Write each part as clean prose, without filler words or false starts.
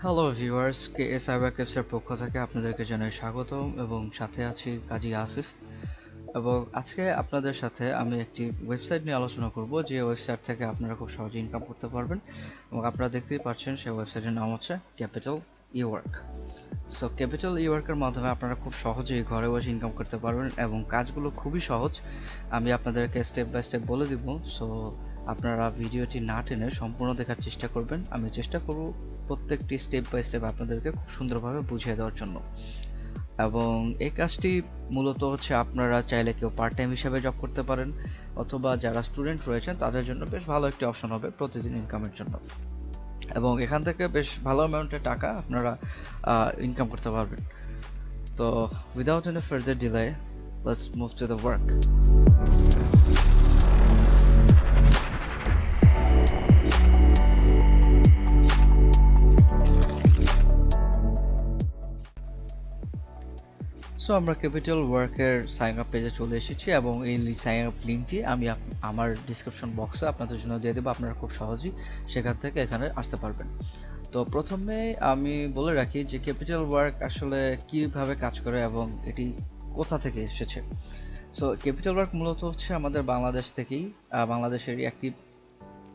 Hello viewers, CyberClips এর পক্ষ থেকে আপনাদেরকে জানাই স্বাগতম এবং সাথে আছি কাজী আসিফ। এবং আজকে আপনাদের সাথে আমি একটি ওয়েবসাইট নিয়ে আলোচনা করব, যে ওয়েবসাইট থেকে আপনারা খুব সহজে ইনকাম করতে পারবেন। এবং আপনারা দেখতেই পাচ্ছেন সেই ওয়েবসাইটের নাম হচ্ছে ক্যাপিটাল eWork। সো ক্যাপিটাল eWork-এর মাধ্যমে আপনারা খুব সহজেই ঘরে বসে ইনকাম করতে পারবেন এবং কাজগুলো খুবই সহজ। আমি আপনাদেরকে স্টেপ বাই স্টেপ বলে দিব। সো আপনারা ভিডিওটি না টেনে সম্পূর্ণ দেখার চেষ্টা করবেন। আমি চেষ্টা করব প্রত্যেকটি স্টেপ বাই স্টেপ আপনাদেরকে খুব সুন্দরভাবে বুঝিয়ে দেওয়ার জন্য। এবং এই কাজটি মূলত হচ্ছে আপনারা চাইলে কেউ পার্ট টাইম হিসাবে জব করতে পারেন, অথবা যারা স্টুডেন্ট রয়েছেন তাদের জন্য বেশ ভালো একটি অপশন হবে প্রতিদিন ইনকামের জন্য। এবং এখান থেকে বেশ ভালো অ্যামাউন্টের টাকা আপনারা ইনকাম করতে পারবেন। তো without any further delay, let's move to the work. So আমরা ক্যাপিটাল ওয়ার্কের সাইন আপ পেজে চলে এসেছি এবং এই সাইন আপ লিঙ্কটি আমি আমার ডিসক্রিপশন বক্সে আপনাদের জন্য দিয়ে দেবো। আপনারা খুব সহজেই সেখান থেকে এখানে আসতে পারবেন। তো প্রথমে আমি বলে রাখি যে ক্যাপিটাল ওয়ার্ক আসলে কিভাবে কাজ করে এবং এটি কোথা থেকে এসেছে। সো ক্যাপিটাল ওয়ার্ক মূলত হচ্ছে আমাদের বাংলাদেশ থেকেই, বাংলাদেশেরই একটি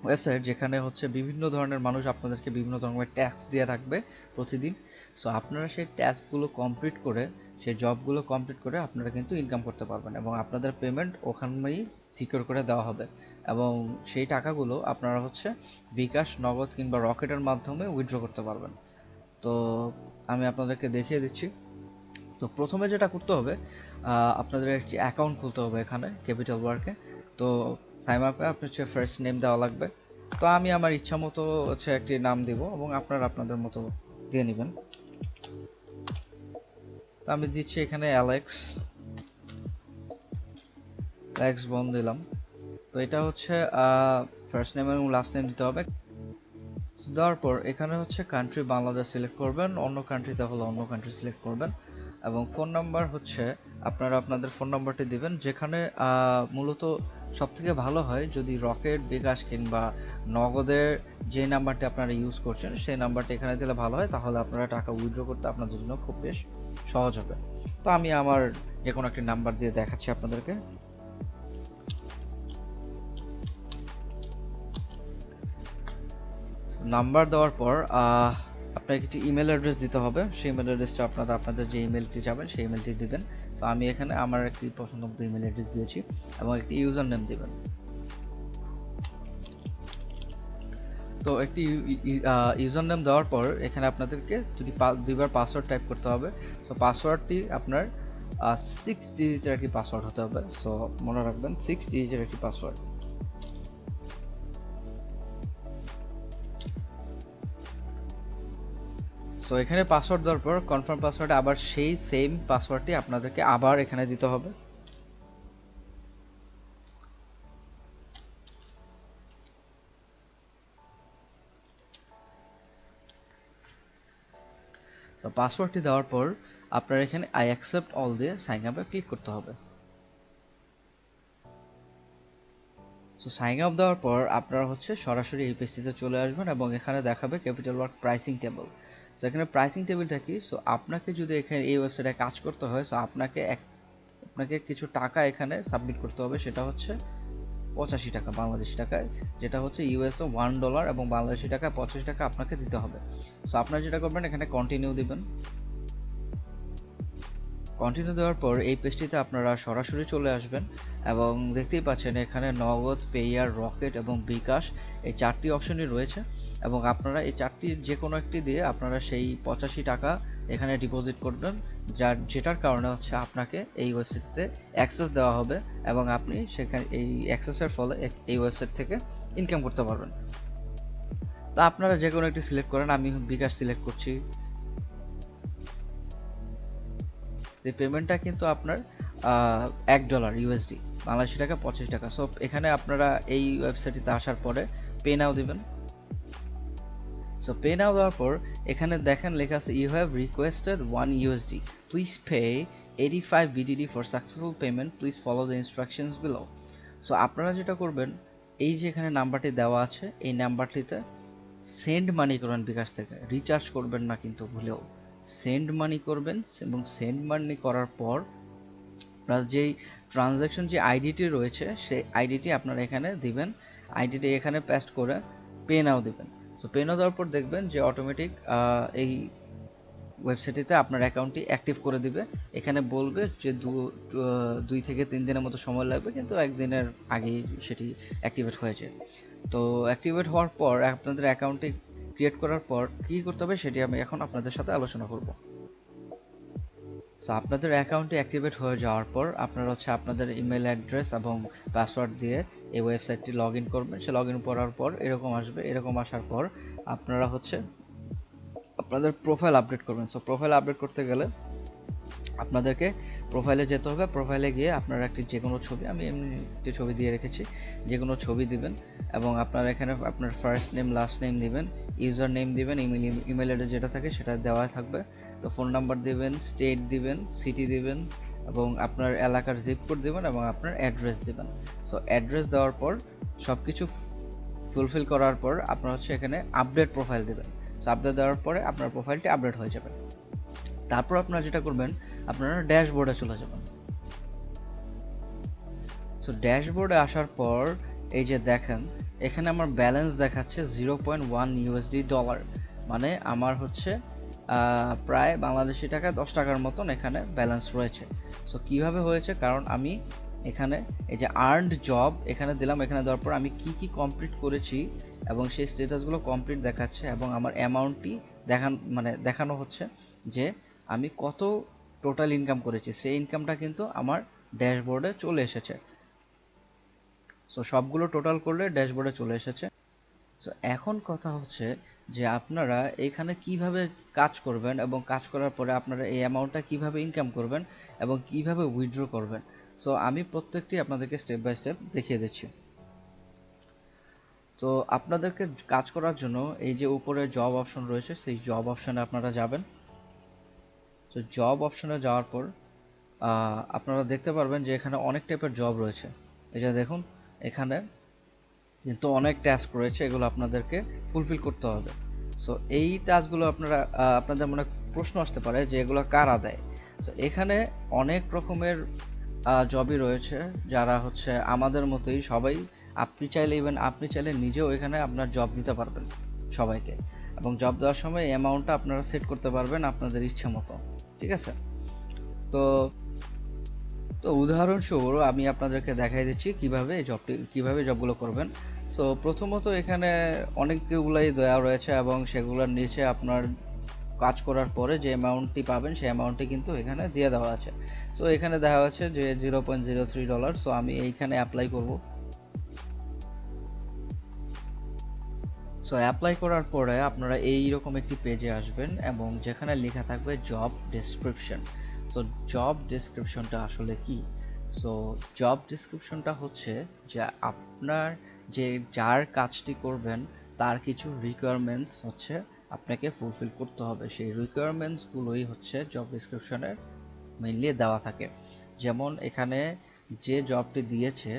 ওয়েবসাইট, যেখানে হচ্ছে বিভিন্ন ধরনের মানুষ আপনাদেরকে বিভিন্ন ধরনের ট্যাক্স দিয়ে থাকবে প্রতিদিন। সো আপনারা সেই ট্যাক্সগুলো কমপ্লিট করে, সেই জবগুলো কমপ্লিট করে আপনারা কিন্তু ইনকাম করতে পারবেন এবং আপনাদের পেমেন্ট ওখানেই সিকিউর করে দেওয়া হবে। এবং সেই টাকাগুলো আপনারা হচ্ছে বিকাশ, নগদ কিংবা রকেটের মাধ্যমে উইথড্র করতে পারবেন। তো আমি আপনাদেরকে দেখিয়ে দিচ্ছি। তো প্রথমে যেটা করতে হবে, আপনাদের একটি অ্যাকাউন্ট খুলতে হবে এখানে ক্যাপিটাল ওয়ার্কে। তো সাইন আপে আপনার হচ্ছে ফার্স্ট নেম দেওয়া লাগবে। তো আমি আমার ইচ্ছা মতো হচ্ছে একটি নাম দিব এবং আপনারা আপনাদের মতো দিয়ে নেবেন। তো আমি দিচ্ছি এখানে অ্যালেক্স বন দিলাম। তো এটা হচ্ছে ফার্স্ট নেম এবং লাস্ট নেম দিতে হবে। দেওয়ার পর এখানে হচ্ছে কান্ট্রি বাংলাদেশ সিলেক্ট করবেন, অন্য কান্ট্রিতে হলে অন্য কান্ট্রি সিলেক্ট করবেন। এবং ফোন নাম্বার হচ্ছে আপনারা আপনাদের ফোন নাম্বারটি দিবেন, যেখানে মূলত সবথেকে ভালো হয় যদি রকেট, বিকাশ কিংবা নগদের যে নাম্বারটি আপনারা ইউজ করছেন সেই নাম্বারটি এখানে দিলে ভালো হয়, তাহলে আপনারা টাকা উইথড্র করতে আপনাদের জন্য খুব বেশ সহজ হবে। তো আমি আমার যে কোনো একটি নাম্বার দিয়ে দেখাচ্ছি আপনাদেরকে। নাম্বার দেওয়ার পর আপনাকে একটি ইমেল অ্যাড্রেস দিতে হবে। সেই ইমেল অ্যাড্রেসটা আপনাদের যে ইমেলটি যাবেন সেই ইমেলটি দিবেন। সো আমি এখানে আমার একটি পছন্দ ইমেল অ্যাড্রেস দিয়েছি এবং একটি ইউজার নেম দিবেন। তো একটি ইউজার নেম দেওয়ার পর এখানে আপনাদেরকে দুইবার পাসওয়ার্ড টাইপ করতে হবে। সো পাসওয়ার্ডটি আপনার 6 ডিজিটের একটি পাসওয়ার্ড হতে হবে। সো মনে রাখবেন 6 ডিজিটের একটি পাসওয়ার্ড। সো এখানে পাসওয়ার্ড দেওয়ার পর কনফার্ম পাসওয়ার্ডে আবার সেই সেম পাসওয়ার্ডটি আপনাদেরকে আবার এখানে দিতে হবে। তো পাসওয়ার্ডটি দেওয়ার পর আপনার এখানে আই অ্যাকসেপ্ট অল দিয়ে সাইন আপে ক্লিক করতে হবে। সো সাইন আপ দেওয়ার পর আপনারা হচ্ছে সরাসরি এই পেজটিতে চলে আসবেন এবং এখানে দেখাবে capital work pricing table. So এখানে প্রাইসিং টেবিলটা কি? সো আপনাকে যদি এখানে এই ওয়েবসাইটে কাজ করতে হয়, সো আপনাকে কিছু টাকা এখানে সাবমিট করতে হবে। সেটা হচ্ছে 85 টাকা বাংলাদেশি টাকায়, যেটা হচ্ছে ইউএসএ $1 এবং বাংলাদেশি টাকায় 85 টাকা আপনাকে দিতে হবে। সো আপনারা যেটা করবেন এখানে কন্টিনিউ দিবেন। কন্টিনিউ দেওয়ার পর এই পেজটিতে আপনারা সরাসরি চলে আসবেন এবং দেখতেই পাচ্ছেন এখানে নগদ, পেয়ার, রকেট এবং বিকাশ এই 4টি অপশনই রয়েছে। এবং আপনারা এই 4টির যে কোনো একটি দিয়ে আপনারা সেই 85 টাকা এখানে ডিপোজিট করবেন, যেটার কারণে হচ্ছে আপনাকে এই ওয়েবসাইটে অ্যাক্সেস দেওয়া হবে এবং আপনি সেখানে এই অ্যাক্সেসের ফলে এই ওয়েবসাইট থেকে ইনকাম করতে পারবেন। তো আপনারা যে কোনো একটি সিলেক্ট করেন, আমি বিকাশ সিলেক্ট করছি। এই পেমেন্টটা কিন্তু আপনার $1 ইউএসডি, বাংলাদেশি টাকা 85 টাকা। সো এখানে আপনারা এই ওয়েবসাইটটিতে আসার পরে পে নাও দিবেন। সো পে নাও দেওয়ার পর এখানে দেখেন লেখা আছে you have requested $1, please pay 85 BDD for successful payment, please follow the instructions below. So আপনারা যেটা করবেন, এই যে এখানে নাম্বারটি দেওয়া আছে এই নাম্বারটিতে সেন্ড মানি করবেন বিকাশ থেকে, রিচার্জ করবেন না কিন্তু ভুলেও। সেন্ড মানি করবেন এবং সেন্ড মানি করার পর আপনার যেই ট্রানজ্যাকশন যে আইডিটি রয়েছে সেই আইডিটি আপনারা এখানে দিবেন, আইডিটি এখানে পেস্ট করে পে নাও দিবেন। সো পে নাও দেওয়ার পর দেখবেন যে অটোমেটিক এই ওয়েবসাইটটিতে আপনার অ্যাকাউন্টটি অ্যাক্টিভ করে দিবে। এখানে বলবে যে 2 থেকে 3 দিনের মতো সময় লাগবে, কিন্তু একদিনের আগেই সেটি অ্যাক্টিভেট হয়ে যায়। তো অ্যাক্টিভেট হওয়ার পর আপনাদের অ্যাকাউন্টটি ক্রিয়েট করার পর কী করতে হবে সেটি আমি এখন আপনাদের সাথে আলোচনা করব। সো আপনাদের অ্যাকাউন্টটি অ্যাক্টিভেট হয়ে যাওয়ার পর আপনারা হচ্ছে আপনাদের ইমেল অ্যাড্রেস এবং পাসওয়ার্ড দিয়ে এই ওয়েবসাইটটি লগ ইন করবেন। সে লগ ইন করার পর এরকম আসবে, এরকম আসার পর আপনারা হচ্ছে আপনাদের প্রোফাইল আপডেট করবেন। সো প্রোফাইল আপডেট করতে গেলে আপনাদেরকে প্রোফাইলে যেতে হবে। প্রোফাইলে গিয়ে আপনারা একটি যে কোনো ছবি, আমি এমনি একটি ছবি দিয়ে রেখেছি, যে কোনো ছবি দিবেন এবং আপনারা এখানে আপনার ফার্স্ট নেম লাস্ট নেম দিবেন, ইউজার নেম দিবেন, ইমেল অ্যাড্রেস যেটা থাকে সেটা দেওয়া থাকবে। তো ফোন নাম্বার দিবেন, স্টেট দিবেন, সিটি দিবেন এবং আপনার এলাকার জিপ কোড দিবেন এবং আপনার অ্যাড্রেস দিবেন। সো অ্যাড্রেস দেওয়ার পর সব কিছু ফুলফিল করার পর আপনারা হচ্ছে এখানে আপডেট প্রোফাইল দিবেন। সো আপডেট দেওয়ার পরে আপনার প্রোফাইলটি আপডেট হয়ে যাবে। তারপর আপনারা যেটা করবেন, আপনারা ড্যাশবোর্ডে চলে যাবেন। সো ড্যাশবোর্ডে আসার পর এই যে দেখেন এখানে আমার ব্যালেন্স দেখাচ্ছে 0.1 ইউএসডি ডলার, মানে আমার হচ্ছে প্রায় বাংলাদেশি টাকা 10 টাকার মতন এখানে ব্যালেন্স রয়েছে। সো কিভাবে হয়েছে, কারণ আমি এখানে এই যে আর্নড জব এখানে দিলাম, এখানে দেওয়ার পর আমি কি কি কমপ্লিট করেছি এবং সেই স্ট্যাটাসগুলো কমপ্লিট দেখাচ্ছে এবং আমার অ্যামাউন্টটি দেখানো হচ্ছে যে আমি কত টোটাল ইনকাম করেছি, সেই ইনকামটা কিন্তু আমার ড্যাশবোর্ডে চলে এসেছে। সো সবগুলো টোটাল করলে ড্যাশবোর্ডে চলে এসেছে। সো এখন কথা হচ্ছে যে আপনারা এখানে কিভাবে কাজ করবেন এবং কাজ করার পরে আপনারা এই অ্যামাউন্টটা কিভাবে ইনকাম করবেন এবং কিভাবে উইথড্র করবেন। সো আমি প্রত্যেকটি আপনাদেরকে স্টেপ বাই স্টেপ দেখিয়ে দিচ্ছি। তো আপনাদেরকে কাজ করার জন্য এই যে উপরে জব অপশন রয়েছে সেই জব অপশনে আপনারা যাবেন। তো জব অপশনে যাওয়ার পর আপনারা দেখতে পারবেন যে এখানে অনেক টাইপের জব রয়েছে। এই যে দেখুন এখানে কিন্তু অনেক টাস্ক রয়েছে, এগুলো আপনাদেরকে ফুলফিল করতে হবে। সো এই টাস্কগুলো আপনাদের মনে প্রশ্ন আসতে পারে যে এগুলো কারা দেয়। সো এখানে অনেক রকমের জবই রয়েছে, যারা হচ্ছে আমাদের মতোই সবাই। আপনি চাইলে নিজেও এখানে আপনার জব দিতে পারবেন সবাইকে, এবং জব দেওয়ার সময় অ্যামাউন্টটা আপনারা সেট করতে পারবেন আপনাদের ইচ্ছে মতো, ঠিক আছে? তো তো উদাহরণস্বরূপ আমি আপনাদেরকে দেখাই দিচ্ছি কিভাবে জবগুলো করবেন। সো প্রথমত এখানে অনেকগুলাই দেওয়া রয়েছে এবং সেগুলোর নিচে আপনার কাজ করার পরে যে অ্যামাউন্টটি পাবেন সেই অ্যামাউন্টটি কিন্তু এখানে দিয়ে দেওয়া আছে। সো এখানে দেখা যাচ্ছে যে $0.03। সো আমি এইখানে অ্যাপ্লাই করব। সো অ্যাপ্লাই করার পরে আপনারা এইরকম একটি পেজে আসবেন এবং যেখানে লেখা থাকবে জব ডেসক্রিপশন। সো জব ডেসক্রিপশনটা আসলে কি? সো জব ডেসক্রিপশনটা হচ্ছে যে আপনার যার কাজটি করবেন তার কিছু রিকোয়ারমেন্টস হচ্ছে আপনাকে ফুলফিল করতে হবে। সেই রিকোয়ারমেন্টসগুলোই হচ্ছে জব ডেসক্রিপশনে মেইনলি দেওয়া থাকে। যেমন এখানে যে জবটি দিয়েছে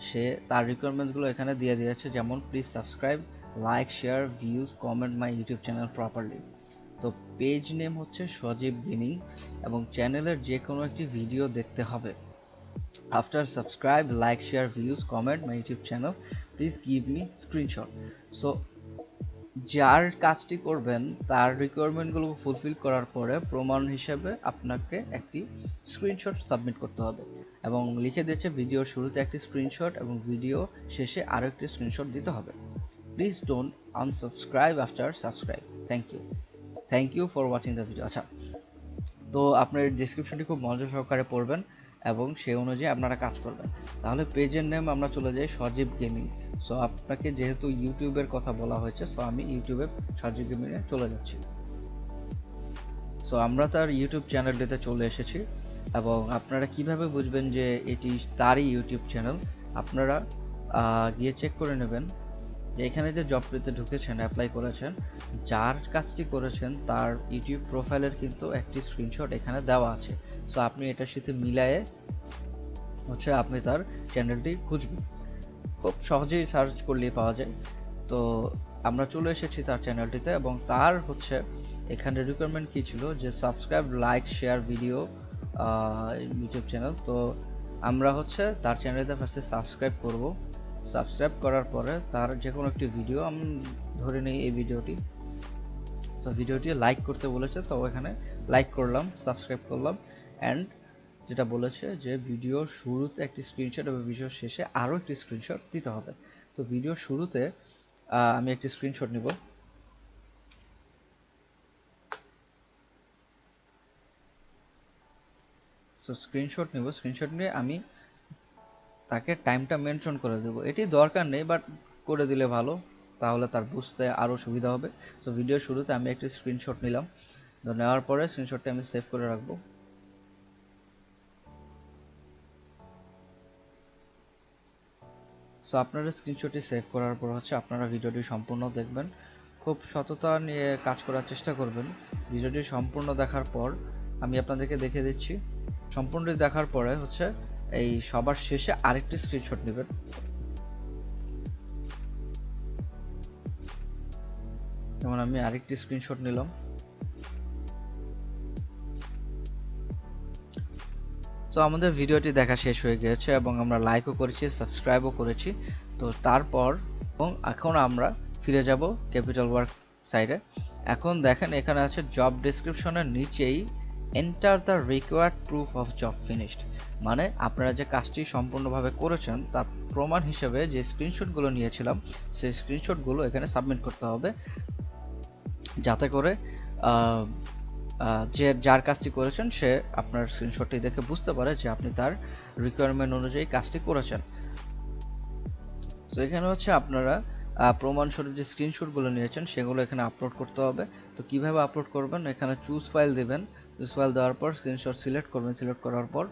সে তার রিকোয়ারমেন্টসগুলো এখানে দিয়ে দিয়েছে, যেমন please subscribe, like, share, views, comment my YouTube channel properly. তো পেজ নেম হচ্ছে সজীব গেমিং এবং চ্যানেলের যে কোনো একটি ভিডিও দেখতে হবে। After subscribe, like, share, views, comment my YouTube channel, please give me screenshot. So যার কাজটি করবেন তার রিকোয়ারমেন্টগুলো ফুলফিল করার পরে প্রমাণ হিসেবে আপনাকে একটি স্ক্রিনশট সাবমিট করতে হবে এবং লিখে দিয়েছে ভিডিওর শুরুতে একটি স্ক্রিনশট এবং ভিডিও শেষে আরও একটি স্ক্রিনশট দিতে হবে। Please don't unsubscribe after subscribe, thank you for watching the video. আচ্ছা, তো আপনার ডেসক্রিপশনটি খুব মনোযোগ সহকারে পড়বেন এবং সেই অনুযায়ী আপনারা কাজ করবেন। তাহলে পেজের নেম আমরা চলে যাই সজীব গেমিং। সো আপনাকে যেহেতু ইউটিউবের কথা বলা হয়েছে, সো আমি ইউটিউবে সজীব গেমিংয়ে চলে যাচ্ছি। সো আমরা তার ইউটিউব চ্যানেলটিতে চলে এসেছি এবং আপনারা কিভাবে বুঝবেন যে এটি তারই ইউটিউব চ্যানেল? আপনারা গিয়ে চেক করে নেবেন যে এখানে যে জবটিতে ঢুকেছেন, অ্যাপ্লাই করেছেন, যার কাজটি করেছেন তার ইউটিউব প্রোফাইলের কিন্তু একটি স্ক্রিনশট এখানে দেওয়া আছে। সো আপনি এটার সাথে মিলায়ে হচ্ছে আপনি তার চ্যানেলটি খুঁজবেন, খুব সহজেই সার্চ করলেই পাওয়া যায়। তো আমরা চলে এসেছি তার চ্যানেলটিতে এবং তার হচ্ছে এখানে রিকোয়ারমেন্ট কি ছিল যে subscribe, like, share video YouTube channel. তো আমরা হচ্ছে তার চ্যানেলটা ফার্স্টে সাবস্ক্রাইব করব। সাবস্ক্রাইব করার পরে তার যে কোনো একটি ভিডিও, আমি ধরে নিই এই ভিডিওটি, তো ভিডিওটি লাইক করতে বলেছে, তো এখানে লাইক করলাম, সাবস্ক্রাইব করলাম। অ্যান্ড যেটা বলেছে যে ভিডিওর শুরুতে একটি স্ক্রিনশট এবং ভিডিওর শেষে আরও একটি স্ক্রিনশট দিতে হবে। তো ভিডিওর শুরুতে আমি একটি স্ক্রিনশট নিব। সো স্ক্রিনশট নিব, স্ক্রিনশট নিয়ে আমি তাকে টাইমটা মেনশন করে দেবো। এটি দরকার নেই, বাট করে দিলে ভালো, তাহলে তার বুঝতে আরও সুবিধা হবে। সো ভিডিওর শুরুতে আমি একটি স্ক্রিনশট নিলাম, তো নেওয়ার পরে স্ক্রিনশটটি আমি সেভ করে রাখবো। সো আপনারা স্ক্রিনশটটি সেভ করার পর হচ্ছে আপনারা ভিডিওটি সম্পূর্ণ দেখবেন, খুব সততা নিয়ে কাজ করার চেষ্টা করবেন। ভিডিওটি সম্পূর্ণ দেখার পর আমি আপনাদেরকে দেখিয়ে দিচ্ছি। সম্পূর্ণ দেখার পরে হচ্ছে এই সবার শেষে আরেকটি স্ক্রিনশট নেবেন। যেমন আমি আরেকটি স্ক্রিনশট নিলাম। তো আমাদের ভিডিওটি দেখা শেষ হয়ে গেছে এবং আমরা লাইকও করেছি, সাবস্ক্রাইবও করেছি। তো তারপর এবং এখন আমরা ফিরে যাব ক্যাপিটাল ওয়ার্ক সাইডে। এখন দেখেন এখানে আছে জব ডেসক্রিপশনের নিচেই enter the required proof of job finished, মানে আপনারা যে কাজটি সম্পূর্ণভাবে করেছেন তার প্রমাণ হিসেবে যে স্ক্রিনশটগুলো নিয়েছিলাম সেই স্ক্রিনশটগুলো এখানে সাবমিট করতে হবে, যাতে করে যে যার কাজটি করেছেন সে আপনার স্ক্রিনশটটি দেখে বুঝতে পারে যে আপনি তার রিকোয়ারমেন্ট অনুযায়ী কাজটি করেছেন। তো এখানে হচ্ছে আপনারা প্রমাণস্বরূপ যে স্ক্রিনশটগুলো নিয়েছেন সেগুলো এখানে আপলোড করতে হবে। তো কিভাবে আপলোড করবেন, এখানে চুজ ফাইল দেবেন, চুজ ফাইল দেওয়ার পর স্ক্রিনশট সিলেক্ট করবেন, সিলেক্ট করার পর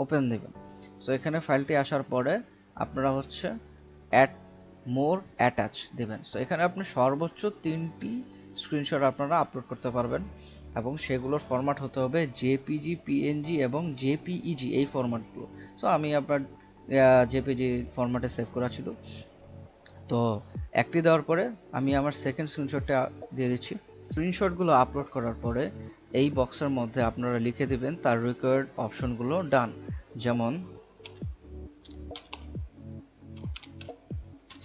ওপেন দেবেন। সো এখানে ফাইলটি আসার পরে আপনারা হচ্ছে অ্যাড মোর অ্যাটাচ দেবেন। সো এখানে আপনি সর্বোচ্চ 3টি স্ক্রিনশট আপনারা আপলোড করতে পারবেন এবং সেগুলোর ফরম্যাট হতে হবে জেপিজি, পিএনজি এবং জেপিইজি, এই ফরম্যাটগুলো। সো আমি আপনার জেপিজি ফরম্যাটে সেভ করা ছিল। তো একটি দেওয়ার পরে আমি আমার সেকেন্ড স্ক্রিনশটটা দিয়ে দিচ্ছি। স্ক্রিনশটগুলো আপলোড করার পরে এই বক্সের মধ্যে আপনারা লিখে দিবেন তার রিকোয়ার্ড অপশনগুলো ডান, যেমন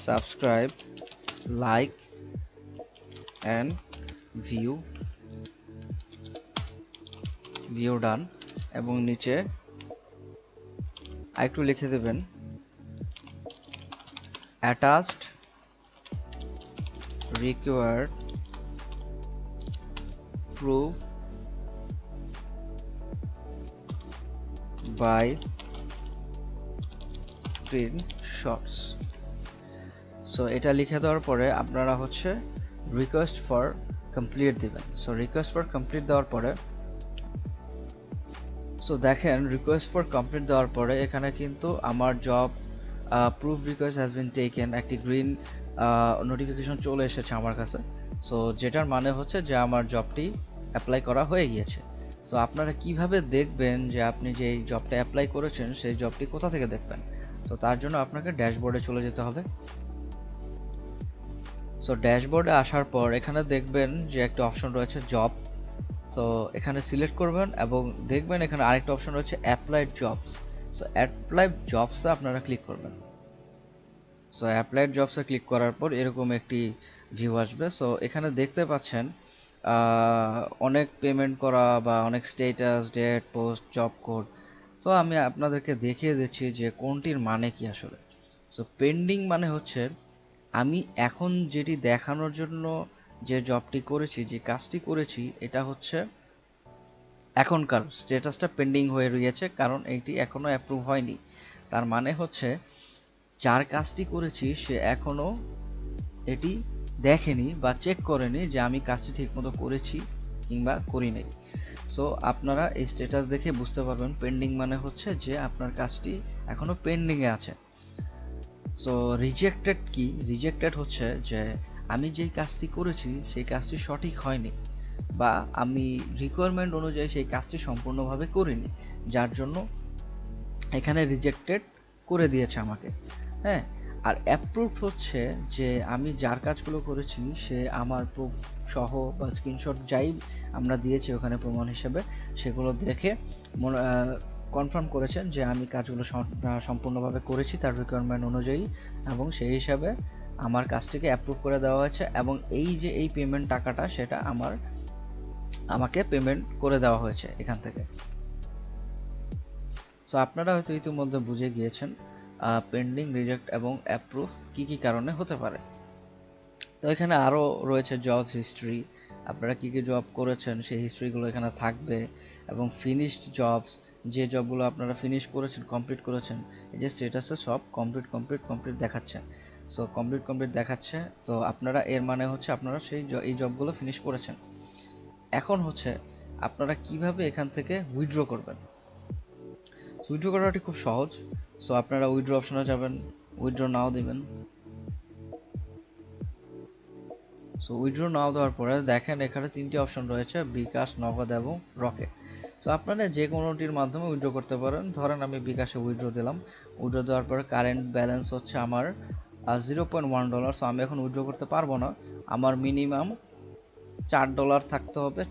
সাবস্ক্রাইব, লাইক অ্যান্ড ভিউ ডান, এবং নিচে আরেকটু লিখে দেবেন attached required proof by screenshots। So এটা লিখে দেওয়ার পরে আপনারা হচ্ছে রিকোয়েস্ট ফর কমপ্লিট দিবেন। সো রিকোয়েস্ট ফর কমপ্লিট দেওয়ার পরে সো দেখেন রিকোয়েস্ট ফর কমপ্লিট দেওয়ার পরে এখানে কিন্তু আমার job proof request has been taken একটি গ্রিন নোটিফিকেশন চলে এসেছে আমার কাছে। সো যেটার মানে হচ্ছে যে আমার জবটি অ্যাপ্লাই করা হয়ে গিয়েছে। সো আপনারা কিভাবে দেখবেন যে আপনি যে জবটা অ্যাপ্লাই করেছেন সেই জবটি কোথা থেকে দেখবেন? সো তার জন্য আপনাকে ড্যাশবোর্ডে চলে যেতে হবে। সো ড্যাশবোর্ডে আসার পর এখানে দেখবেন যে একটা অপশন রয়েছে জব। সো এখানে সিলেক্ট করবেন এবং দেখবেন এখানে আরেকটা অপশন রয়েছে অ্যাপ্লাইড জবস। সো অ্যাপ্লাইড জবসে আপনারা ক্লিক করবেন। সো অ্যাপ্লাইড জবসে ক্লিক করার পর এরকম একটি ভিউ আসবে। সো এখানে দেখতে পাচ্ছেন অনেক পেমেন্ট করা বা অনেক status, date, post, job code. তো আমি আপনাদেরকে দেখিয়ে দিচ্ছি যে কোনটির মানে কি আসলে। সো পেন্ডিং মানে হচ্ছে আমি এখন যেটি দেখানোর জন্য যে জবটি করেছি, যে কাজটি করেছি, এটা হচ্ছে এখনকার স্ট্যাটাসটা পেন্ডিং হয়ে রয়েছে, কারণ এইটি এখনো অ্যাপ্রুভ হয়নি। তার মানে হচ্ছে যার কাজটি করেছি সে এখনো এটি দেখেনি বা চেক করেনি যে আমি কাজটি ঠিকমতো করেছি কিংবা করি নাই। সো আপনারা এই স্ট্যাটাস দেখে বুঝতে পারবেন পেন্ডিং মানে হচ্ছে যে আপনার কাজটি এখনো পেন্ডিংয়ে আছে। সো রিজেক্টেড কি? রিজেক্টেড হচ্ছে যে আমি যেই কাজটি করেছি সেই কাজটি সঠিক হয়নি বা আমি রিকোয়ারমেন্ট অনুযায়ী সেই কাজটি সম্পূর্ণভাবে করিনি, যার জন্য এখানে রিজেক্টেড করে দিয়েছে আমাকে। হ্যাঁ, আর অ্যাপ্রুভড হচ্ছে যে আমি যার কাজগুলো করেছি সে আমার প্রুফ সহ বা স্ক্রিনশট যাই আমরা দিয়েছি ওখানে প্রমাণ হিসেবে সেগুলো দেখে কনফার্ম করেছেন যে আমি কাজগুলো সম্পূর্ণভাবে করেছি তার রিকোয়ারমেন্ট অনুযায়ী, এবং সেই হিসাবে আমার কাজটিকে অ্যাপ্রুভ করে দেওয়া হয়েছে, এবং এই যে এই পেমেন্ট টাকাটা সেটা আমাকে পেমেন্ট করে দেওয়া হয়েছে এখান থেকে। সো আপনারা হয়তো ইতিমধ্যে বুঝে গিয়েছেন পেন্ডিং, রিজেক্ট এবং অ্যাপ্রুভ কী কী কারণে হতে পারে। তো এখানে আরও রয়েছে জবস হিস্ট্রি, আপনারা কী কী জব করেছেন সেই হিস্ট্রিগুলো এখানে থাকবে, এবং ফিনিশড জবস, যে জবগুলো আপনারা ফিনিশ করেছেন, কমপ্লিট করেছেন, এই যে স্ট্যাটাসে সব কমপ্লিট কমপ্লিট কমপ্লিট দেখাচ্ছে। সো কমপ্লিট কমপ্লিট দেখাচ্ছে, তো আপনারা এর মানে হচ্ছে আপনারা এই জবগুলো ফিনিশ করেছেন। এখন হচ্ছে আপনারা কিভাবে এখান থেকে উইথড্র করবেন। উইথড্র করাটি খুব সহজ। সো আপনারা উইথড্র অপশনে যাবেন, উইথড্র নাও দিবেন। সো উইথড্র নাও দেওয়ার পরে দেখেন এখানে তিনটি অপশন রয়েছে, বিকাশ, নগদ এবং রকেট। সো আপনারা যে কোনোটির মাধ্যমে উইথড্র করতে পারেন। ধরেন আমি বিকাশে উইথড্র দিলাম, উইথড্র দেওয়ার পরে কারেন্ট ব্যালেন্স হচ্ছে আমার $0.1। সো আমি এখন উইথড্র করতে পারবো না, আমার মিনিমাম $4 থাকতে হবে।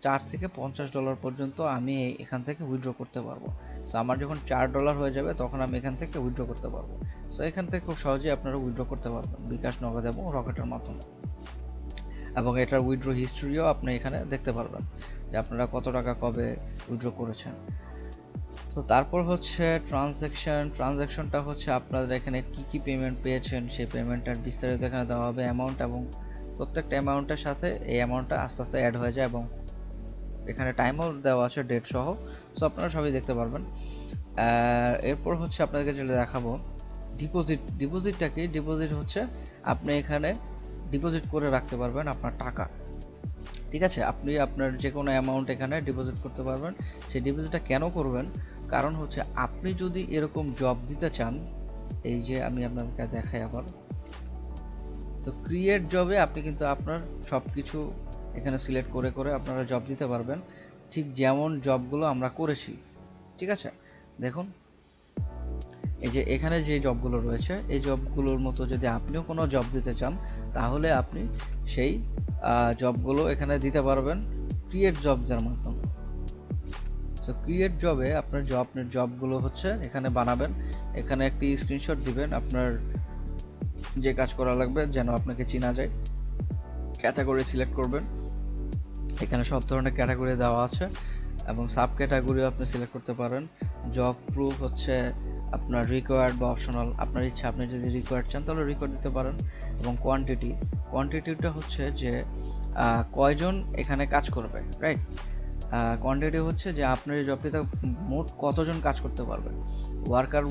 4 থেকে $50 পর্যন্ত আমি এখান থেকে উইথড্র করতে পারবো। সো আমার যখন $4 হয়ে যাবে তখন আমি এখান থেকে উইথড্র করতে পারবো। সো এখান থেকে খুব সহজেই আপনারা উইথড্র করতে পারবেন বিকাশ, নগদ এবং রকেটের মাধ্যমে, এবং এটার উইথড্র হিস্ট্রিও আপনি এখানে দেখতে পারবেন যে আপনারা কত টাকা কবে উইথড্র করেছেন। তো তারপর হচ্ছে ট্রানজ্যাকশনটা হচ্ছে আপনাদের এখানে কি কি পেমেন্ট পেয়েছেন সেই পেমেন্টের বিস্তারিত এখানে দেওয়া হবে, অ্যামাউন্ট, এবং প্রত্যেকটা অ্যামাউন্টের সাথে এই অ্যামাউন্টটা আস্তে আস্তে অ্যাড হয়ে যায়, এবং এখানে টাইমও দেওয়া আছে, ডেট সহ। সো আপনারা সবই দেখতে পারবেন। এরপর হচ্ছে আপনাদেরকে যেটা দেখাবো ডিপোজিটটা কি। ডিপোজিট হচ্ছে আপনি এখানে ডিপোজিট করে রাখতে পারবেন আপনার টাকা, ঠিক আছে। আপনি আপনার যে কোনো অ্যামাউন্ট এখানে ডিপোজিট করতে পারবেন। সেই ডিপোজিটটা কেন করবেন, কারণ হচ্ছে আপনি যদি এরকম জব দিতে চান, এই যে আমি আপনাদেরকে দেখাই আবার। তো ক্রিয়েট জবে আপনি কিন্তু আপনার সব কিছু এখানে সিলেক্ট করে করে আপনারা জব দিতে পারবেন, ঠিক যেমন জবগুলো আমরা করেছি, ঠিক আছে। দেখুন এই যে এখানে যে জবগুলো রয়েছে এই জবগুলোর মতো যদি আপনিও কোনো জব দিতে চান তাহলে আপনি সেই জবগুলো এখানে দিতে পারবেন ক্রিয়েট জবসের মাধ্যমে। সো ক্রিয়েট জবে আপনার জবগুলো হচ্ছে এখানে বানাবেন, এখানে একটি স্ক্রিনশট দিবেন আপনার যে কাজ করা লাগবে যেন আপনাকে চেনা যায়। ক্যাটাগরি সিলেক্ট করবেন, এখানে সব ধরনের ক্যাটাগরি দেওয়া আছে, এবং সাব ক্যাটাগরিও আপনি সিলেক্ট করতে পারেন। জব প্রুফ হচ্ছে আপনার রিকোয়ার্ড বা অপশনাল, আপনার ইচ্ছা, আপনি যদি রিকোয়ার্ড চান তাহলে রিকোয়ার্ড দিতে পারেন। এবং কোয়ান্টিটিটা হচ্ছে যে কয়জন এখানে কাজ করবে, রাইট। কোয়ান্টিটি হচ্ছে যে আপনার এই জবটিতে মোট কতজন কাজ করতে পারবে। ওয়ার্কার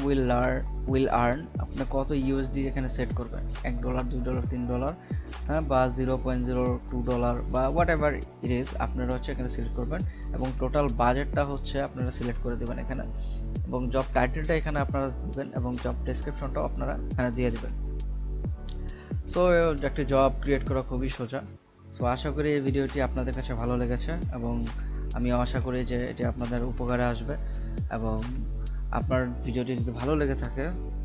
উইল আর্ন, আপনি কত ইউএসডি এখানে সেট করবেন, $1, $2, $3, হ্যাঁ, বা $0.02 বা হোয়াট এভার ইট ইজ, আপনারা হচ্ছে এখানে সিলেক্ট করবেন, এবং টোটাল বাজেটটা হচ্ছে আপনারা সিলেক্ট করে দেবেন এখানে, এবং জব টাইটেলটা এখানে আপনারা দেবেন, এবং জব ডেসক্রিপশনটাও আপনারা এখানে দিয়ে দেবেন। সো একটা জব ক্রিয়েট করা খুবই সোজা। সো আশা করি এই ভিডিওটি আপনাদের কাছে ভালো লেগেছে, এবং আমি আশা করি যে এটি আপনাদের উপকারে আসবে। এবং আপনার ভিডিওটি যদি ভালো লেগে থাকে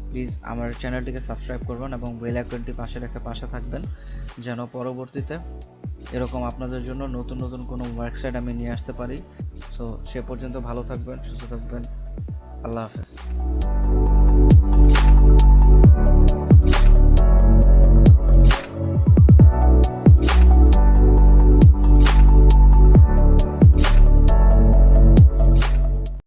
প্লিজ আমার চ্যানেলটিকে সাবস্ক্রাইব করবেন এবং বেল আইকনটি পাশে রেখে পাশে থাকবেন, যেন পরবর্তীতে এরকম আপনাদের জন্য নতুন নতুন কোনো ওয়েবসাইট আমি নিয়ে আসতে পারি। সো সে পর্যন্ত ভালো থাকবেন, সুস্থ থাকবেন, আল্লাহ হাফেজ।